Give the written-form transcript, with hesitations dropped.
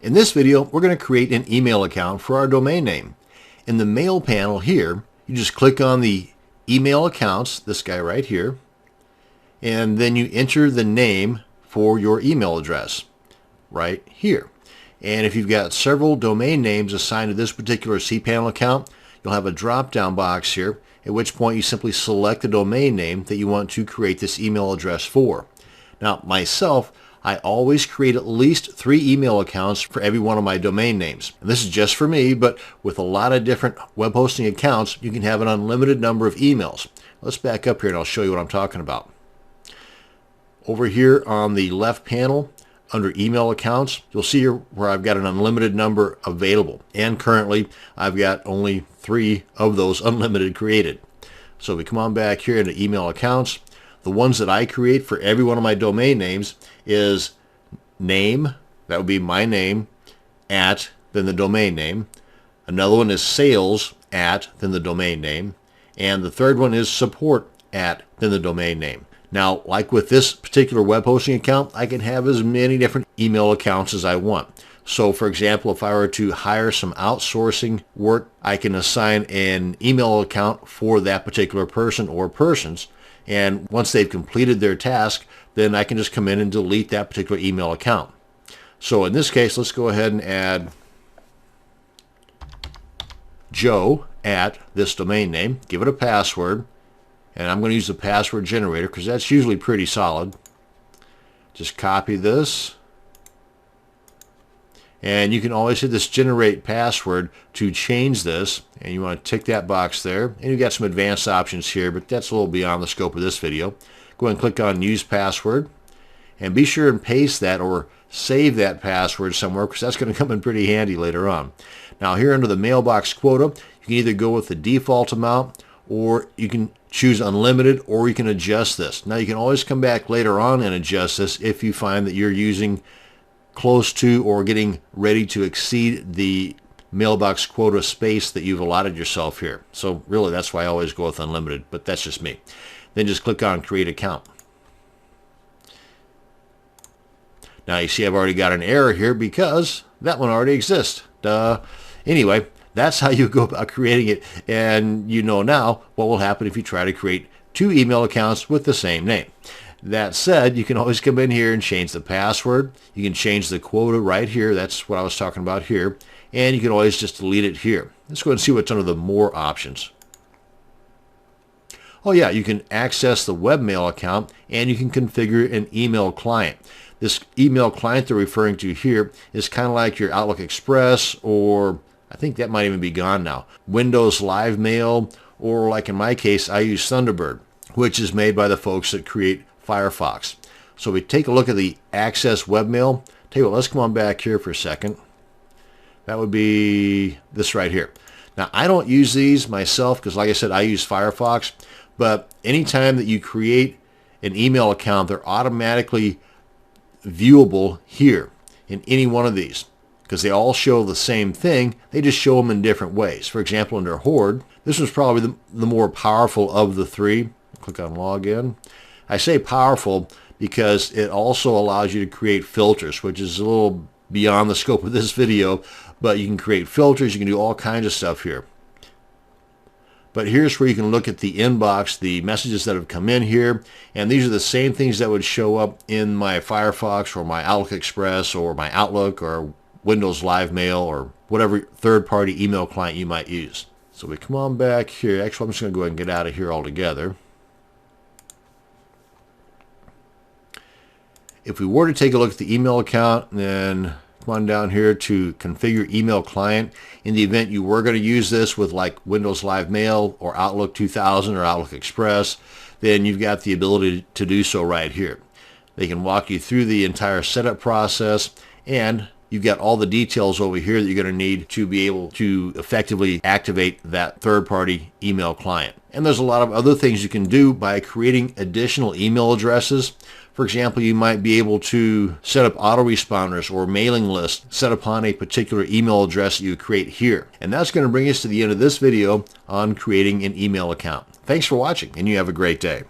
In this video, we're going to create an email account for our domain name. In the Mail panel here, you just click on the email accounts, this guy right here, and then you enter the name for your email address right here. And if you've got several domain names assigned to this particular cPanel account, you'll have a drop-down box here, at which point you simply select the domain name that you want to create this email address for. Now, myself, I always create at least 3 email accounts for every one of my domain names. And this is just for me, but with a lot of different web hosting accounts, you can have an unlimited number of emails. Let's back up here and I'll show you what I'm talking about. Over here on the left panel, under email accounts, you'll see here where I've got an unlimited number available. And currently, I've got only 3 of those unlimited created. So we come on back here into email accounts. The ones that I create for every one of my domain names is name, that would be my name, at, then the domain name. Another one is sales, at, then the domain name. And the third one is support, at, then the domain name. Now, like with this particular web hosting account, I can have as many different email accounts as I want. So, for example, if I were to hire some outsourcing work, I can assign an email account for that particular person or persons. And once they've completed their task, then I can just come in and delete that particular email account. So in this case, let's go ahead and add Joe at this domain name, give it a password, and I'm going to use the password generator because that's usually pretty solid. Just copy this. And you can always hit this generate password to change this, and you want to tick that box there. And you've got some advanced options here, but that's a little beyond the scope of this video. Go ahead and click on use password, and be sure and paste that or save that password somewhere because that's going to come in pretty handy later on. Now here under the mailbox quota, you can either go with the default amount, or you can choose unlimited, or you can adjust this. Now you can always come back later on and adjust this if you find that you're using close to or getting ready to exceed the mailbox quota space that you've allotted yourself here. So really that's why I always go with unlimited, but that's just me. Then just click on create account. Now you see I've already got an error here because that one already exists. Duh. Anyway, that's how you go about creating it, and you know now what will happen if you try to create 2 email accounts with the same name. That said, you can always come in here and change the password. You can change the quota right here. That's what I was talking about here. And you can always just delete it here. Let's go ahead and see what's under the more options. Oh yeah, you can access the webmail account and you can configure an email client. This email client they're referring to here is kind of like your Outlook Express, or I think that might even be gone now, Windows Live Mail, or like in my case, I use Thunderbird, which is made by the folks that create Firefox. So we take a look at the Access Webmail. Tell you what, let's come on back here for a second. That would be this right here. Now, I don't use these myself because, like I said, I use Firefox. But anytime that you create an email account, they're automatically viewable here in any one of these because they all show the same thing. They just show them in different ways. For example, under Horde, this was probably the more powerful of the 3. Click on Login. I say powerful because it also allows you to create filters, which is a little beyond the scope of this video, but you can create filters, you can do all kinds of stuff here. But here's where you can look at the inbox, the messages that have come in here, and these are the same things that would show up in my Firefox or my Outlook Express or my Outlook or Windows Live Mail or whatever third-party email client you might use. So we come on back here. Actually, I'm just going to go ahead and get out of here altogether. If we were to take a look at the email account, then come on down here to configure email client. In the event you were going to use this with like Windows Live Mail or Outlook 2000 or Outlook Express, then you've got the ability to do so right here. They can walk you through the entire setup process, and you've got all the details over here that you're going to need to be able to effectively activate that third-party email client. And there's a lot of other things you can do by creating additional email addresses. For example, you might be able to set up autoresponders or mailing lists set upon a particular email address that you create here. And that's going to bring us to the end of this video on creating an email account. Thanks for watching, and you have a great day.